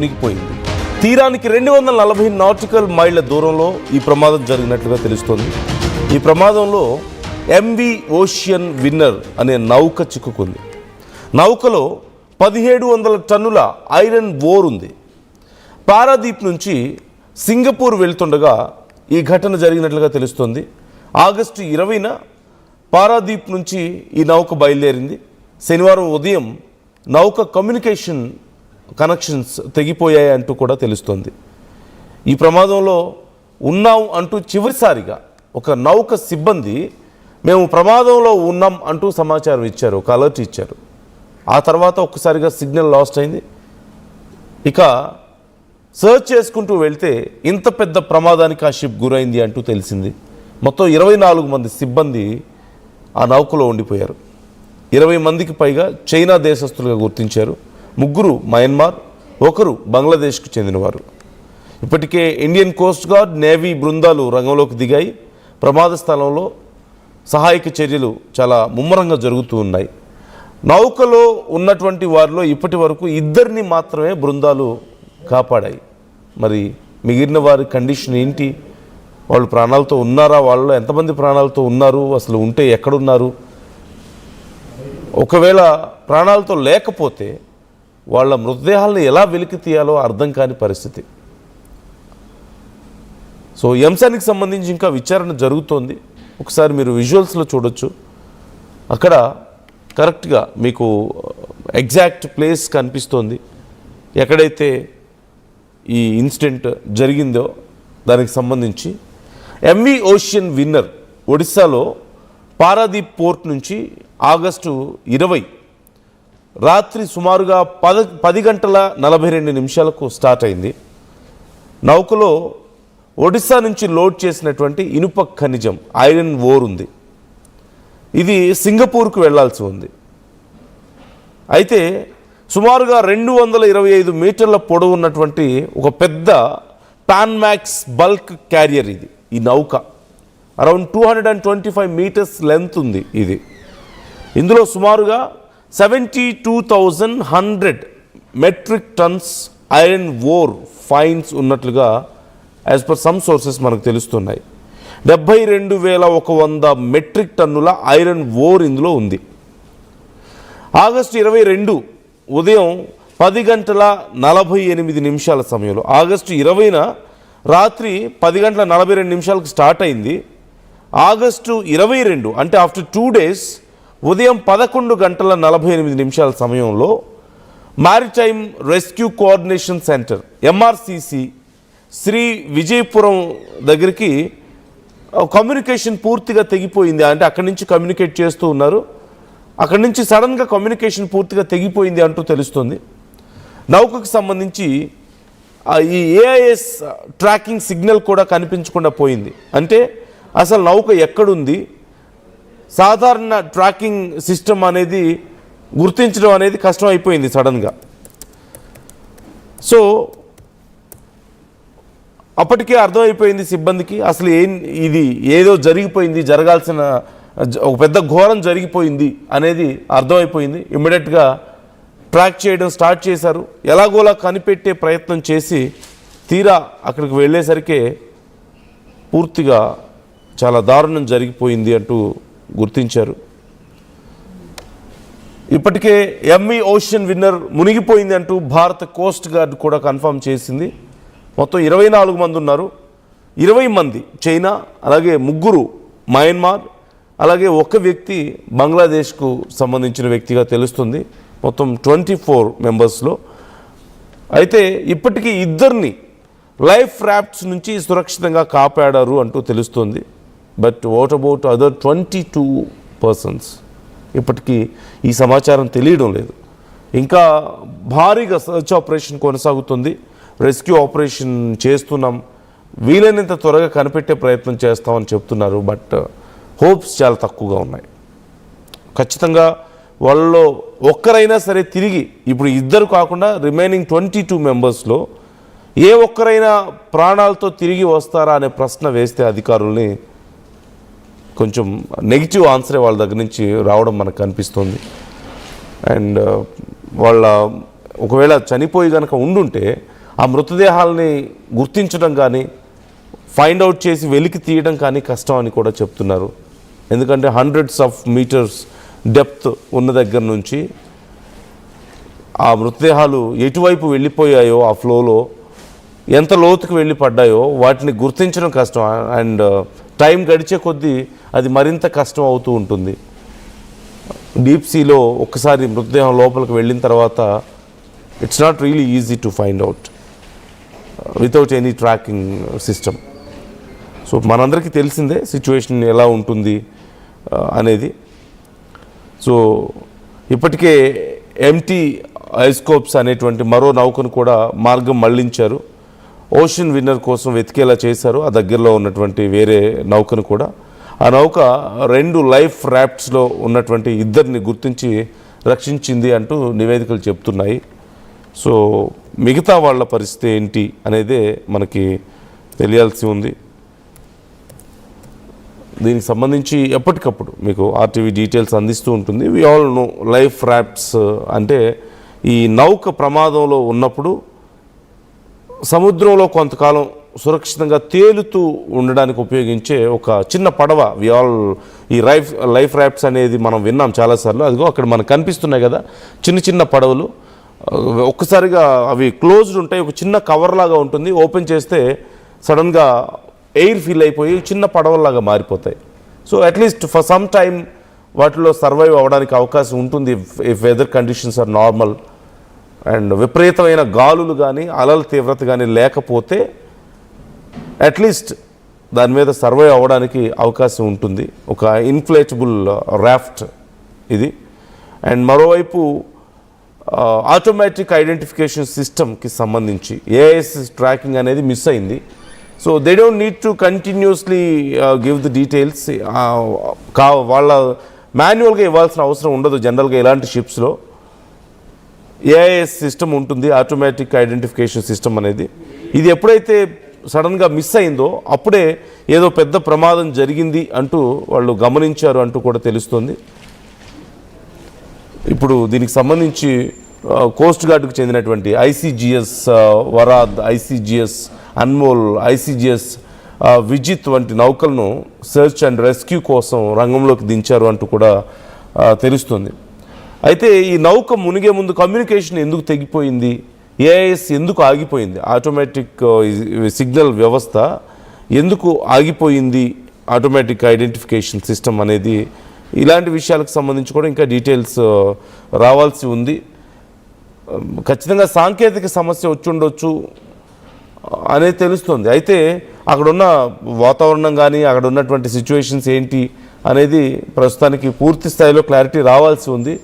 మునిగిపోయింది. తీరానికి 240 నాటికల్ మైళ్ళ దూరంలో ఈ ప్రమాదం జరిగినట్లుగా తెలుస్తోంది. ఈ ప్రమాదంలో ఎంవి ఓషియన్ విన్నర్ అనే నౌక చిక్కుకుంది. నౌకలో 1700 టన్నుల ఐరన్ ఓర్ ఉంది. పారాదీప్ నుంచి సింగపూర్ వెళ్తుండగా ఈ ఘటన జరిగినట్లుగా తెలుస్తోంది. ఆగస్టు 20న పారాదీప్ నుంచి ఈ నౌక బయలుదేరింది. శనివారం ఉదయం నౌక కమ్యూనికేషన్ కనెక్షన్స్ తెగిపోయాయి అంటూ కూడా తెలుస్తోంది. ఈ ప్రమాదంలో ఉన్నాం అంటూ చివరిసారిగా ఒక నౌక సిబ్బంది మేము ప్రమాదంలో ఉన్నాం అంటూ సమాచారం ఇచ్చారు, ఒక అలర్ట్ ఇచ్చారు. ఆ తర్వాత ఒక్కసారిగా సిగ్నల్ లాస్ట్ అయింది. ఇక సర్చ్ చేసుకుంటూ వెళ్తే ఇంత పెద్ద ప్రమాదానికి ఆ షిప్ గురైంది అంటూ తెలిసింది. మొత్తం 24 మంది సిబ్బంది ఆ నౌకలో ఉండిపోయారు. 20 మందికి పైగా చైనా దేశస్తులుగా గుర్తించారు. 3 మయన్మార్, 1 బంగ్లాదేశ్కు చెందినవారు. ఇప్పటికే ఇండియన్ కోస్ట్ గార్డ్, నేవీ బృందాలు రంగంలోకి దిగాయి. ప్రమాద స్థలంలో సహాయక చర్యలు చాలా ముమ్మరంగా జరుగుతూ ఉన్నాయి. నౌకలో ఉన్నటువంటి వారిలో ఇప్పటి వరకు 2 మాత్రమే బృందాలు కాపాడాయి. మరి మిగిలిన వారి కండిషన్ ఏంటి? వాళ్ళు ప్రాణాలతో ఉన్నారా? వాళ్ళలో ఎంతమంది ప్రాణాలతో ఉన్నారు? అసలు ఉంటే ఎక్కడున్నారు? ఒకవేళ ప్రాణాలతో లేకపోతే వాళ్ళ మృతదేహాలను ఎలా వెలికి తీయాలో అర్థం కాని పరిస్థితి. సో ఈ అంశానికి సంబంధించి ఇంకా విచారణ జరుగుతోంది. ఒకసారి మీరు విజువల్స్లో చూడొచ్చు. అక్కడ కరెక్ట్గా మీకు ఎగ్జాక్ట్ ప్లేస్ కనిపిస్తోంది. ఎక్కడైతే ఈ ఇన్సిడెంట్ జరిగిందో దానికి సంబంధించి ఎంవి ఓషియన్ విన్నర్ ఒడిశాలో పారాదీప్ పోర్ట్ నుంచి ఆగస్టు 20 రాత్రి సుమారుగా 10 గంటల 42 నిమిషాలకు స్టార్ట్ అయింది. నౌకలో ఒడిశా నుంచి లోడ్ చేసినటువంటి ఇనుప ఖనిజం ఐరన్ ఓర్ ఉంది. ఇది సింగపూర్కు వెళ్లాల్సి ఉంది. అయితే సుమారుగా 225 మీటర్ల పొడవు ఉన్నటువంటి ఒక పెద్ద పాన్మాక్స్ బల్క్ క్యారియర్ ఇది. ఈ నౌక అరౌండ్ 225 మీటర్స్ లెంత్ ఉంది. ఇది ఇందులో సుమారుగా 72,100 metric tons iron ore fines ఉన్నట్లుగా యాజ్ పర్ సమ్ సోర్సెస్ మనకు తెలుస్తున్నాయి. 72,100 మెట్రిక్ టన్నుల ఐరన్ ఓర్ ఇందులో ఉంది. ఆగస్టు 22 ఉదయం 10 గంటల 48 నిమిషాల సమయంలో, ఆగస్టు 20న రాత్రి 10 గంటల 42 నిమిషాలకు స్టార్ట్ అయింది. ఆగస్టు 22 అంటే ఆఫ్టర్ 2 డేస్ ఉదయం 11 గంటల 48 నిమిషాల సమయంలో maritime rescue coordination centre MRCC Shri Vijayapuram దగ్గరికి కమ్యూనికేషన్ పూర్తిగా తెగిపోయింది. అంటే అక్కడి నుంచి కమ్యూనికేట్ చేస్తూ ఉన్నారు. అక్కడి నుంచి సడన్గా కమ్యూనికేషన్ పూర్తిగా తెగిపోయింది అంటూ తెలుస్తుంది. నౌకకు సంబంధించి ఈ ఏఐఎస్ ట్రాకింగ్ సిగ్నల్ కూడా కనిపించకుండా పోయింది. అంటే అసలు నౌక ఎక్కడుంది, సాధారణ ట్రాకింగ్ సిస్టమ్ అనేది గుర్తించడం అనేది కష్టం అయిపోయింది సడన్గా. సో అప్పటికే అర్థమైపోయింది సిబ్బందికి అసలు ఇది ఏదో జరిగిపోయింది, జరగాల్సిన ఒక పెద్ద ఘోరం జరిగిపోయింది అనేది అర్థమైపోయింది. ఇమ్మీడియట్గా ట్రాక్ చేయడం స్టార్ట్ చేశారు. ఎలాగోలా కనిపెట్టే ప్రయత్నం చేసి తీరా అక్కడికి వెళ్ళేసరికి పూర్తిగా చాలా దారుణం జరిగిపోయింది అంటూ గుర్తించారు. ఇప్పటికే ఎంవి ఓషియన్ విన్నర్ మునిగిపోయింది అంటూ భారత కోస్ట్ గార్డ్ కూడా కన్ఫర్మ్ చేసింది. మొత్తం 24 మంది ఉన్నారు. 20 మంది చైనా, అలాగే 3 మయన్మార్, అలాగే 1 వ్యక్తి బంగ్లాదేశ్కు సంబంధించిన వ్యక్తిగా తెలుస్తుంది. మొత్తం 24 మెంబర్స్లో. అయితే ఇప్పటికీ 2 లైఫ్ రాఫ్ట్స్ నుంచి సురక్షితంగా కాపాడారు అంటూ తెలుస్తుంది. But what about other 22 persons? ఇప్పటికీ ఈ సమాచారం తెలియడం లేదు. ఇంకా భారీగా సర్చ్ ఆపరేషన్ కొనసాగుతుంది. రెస్క్యూ ఆపరేషన్ చేస్తున్నాం, వీలైనంత త్వరగా కనిపెట్టే ప్రయత్నం చేస్తామని చెప్తున్నారు. బట్ హోప్స్ చాలా తక్కువగా ఉన్నాయి. ఖచ్చితంగా వాళ్ళలో ఒక్కరైనా సరే తిరిగి, ఇప్పుడు 2 కాకుండా రిమైనింగ్ 22 మెంబర్స్లో ఏ ఒక్కరైనా ప్రాణాలతో తిరిగి వస్తారా అనే ప్రశ్న వేస్తే అధికారుల్ని కొంచెం నెగిటివ్ ఆన్సరే వాళ్ళ దగ్గర నుంచి రావడం మనకు కనిపిస్తుంది. అండ్ వాళ్ళ ఒకవేళ చనిపోయి కనుక ఉండుంటే ఆ మృతదేహాలని గుర్తించడం కానీ ఫైండ్ అవుట్ చేసి వెలికి తీయడం కానీ కష్టం అని కూడా చెప్తున్నారు. ఎందుకంటే హండ్రెడ్స్ ఆఫ్ మీటర్స్ డెప్త్ ఉన్న దగ్గర నుంచి ఆ మృతదేహాలు ఎటువైపు వెళ్ళిపోయాయో ఆ ఫ్లోలో ఎంత లోతుకు వెళ్ళి పడ్డాయో వాటిని గుర్తించడం కష్టం. అండ్ టైం గడిచే కొద్దీ అది మరింత కష్టం అవుతూ ఉంటుంది. డీప్ సీలో ఒక్కసారి మృతదేహం లోపలికి వెళ్ళిన తర్వాత it's not really easy to find out without any tracking system. So మనందరికీ తెలిసిందే సిచ్యువేషన్ ఎలా ఉంటుంది అనేది. సో ఇప్పటికే ఎంటీ ఐస్కోప్స్ అనేటువంటి మరో నౌకను కూడా మార్గం మళ్లించారు. ఓషన్ విన్నర్ కోసం వెతికేలా చేశారు ఆ దగ్గరలో ఉన్నటువంటి వేరే నౌకను కూడా. ఆ నౌక 2 లైఫ్ ర్యాఫ్ట్స్లో ఉన్నటువంటి ఇద్దరిని గుర్తించి రక్షించింది అంటూ నివేదికలు చెప్తున్నాయి. సో మిగతా వాళ్ళ పరిస్థితి ఏంటి అనేదే మనకి తెలియాల్సి ఉంది. దీనికి సంబంధించి ఎప్పటికప్పుడు మీకు ఆర్టీవీ డీటెయిల్స్ అందిస్తూ ఉంటుంది. వి ఆల్ నో లైఫ్ ర్యాఫ్ట్స్ అంటే ఈ నౌక ప్రమాదంలో ఉన్నప్పుడు సముద్రంలో కొంతకాలం సురక్షితంగా తేలుతూ ఉండడానికి ఉపయోగించే ఒక చిన్న పడవ. వి ఆల్ ఈ లైఫ్ ర్యాఫ్ట్స్ అనేది మనం విన్నాం చాలాసార్లు. అదిగో అక్కడ మనకు కనిపిస్తున్నాయి కదా చిన్న చిన్న పడవలు. ఒక్కసారిగా అవి క్లోజ్డ్ ఉంటాయి, ఒక చిన్న కవర్ లాగా ఉంటుంది. ఓపెన్ చేస్తే సడన్గా ఎయిర్ ఫిల్ అయిపోయి చిన్న పడవలాగా మారిపోతాయి. So at least for some time వాటిలో సర్వైవ్ అవ్వడానికి అవకాశం ఉంటుంది if weather conditions are normal and విపరీతమైన గాలులు కానీ అలల తీవ్రత కానీ లేకపోతే అట్లీస్ట్ దాని మీద సర్వైవ్ అవ్వడానికి అవకాశం ఉంటుంది. ఒక ఇన్ఫ్లేటబుల్ రాఫ్ట్ ఇది. అండ్ మరోవైపు ఆటోమేటిక్ ఐడెంటిఫికేషన్ సిస్టమ్కి సంబంధించి ఏఐఎస్ ట్రాకింగ్ అనేది మిస్ అయింది. So they don't need to continuously give the details. వాళ్ళ మాన్యువల్గా ఇవ్వాల్సిన అవసరం ఉండదు. జనరల్గా ఇలాంటి షిప్స్లో ఏఐఎస్ సిస్టమ్ ఉంటుంది, ఆటోమేటిక్ ఐడెంటిఫికేషన్ సిస్టమ్ అనేది. ఇది ఎప్పుడైతే సడన్గా మిస్ అయిందో అప్పుడే ఏదో పెద్ద ప్రమాదం జరిగింది అంటూ వాళ్ళు గమనించారు అంటూ కూడా తెలుస్తుంది. ఇప్పుడు దీనికి సంబంధించి కోస్ట్ గార్డుకు చెందినటువంటి ICGS Varad, ICGS Anmol, ICGS Vijit వంటి నౌకలను సెర్చ్ అండ్ రెస్క్యూ కోసం రంగంలోకి దించారు అంటూ కూడా తెలుస్తుంది. అయితే ఈ నౌక మునిగే ముందు కమ్యూనికేషన్ ఎందుకు తెగిపోయింది, ఏఐఎస్ ఎందుకు ఆగిపోయింది, ఆటోమేటిక్ సిగ్నల్ వ్యవస్థ ఎందుకు ఆగిపోయింది, ఆటోమేటిక్ ఐడెంటిఫికేషన్ సిస్టమ్ అనేది, ఇలాంటి విషయాలకు సంబంధించి కూడా ఇంకా డీటెయిల్స్ రావాల్సి ఉంది. ఖచ్చితంగా సాంకేతిక సమస్య వచ్చి ఉండొచ్చు అనేది తెలుస్తుంది. అయితే అక్కడున్న వాతావరణం కానీ అక్కడ ఉన్నటువంటి సిచ్యువేషన్స్ ఏంటి అనేది ప్రస్తుతానికి పూర్తి స్థాయిలో క్లారిటీ రావాల్సి ఉంది.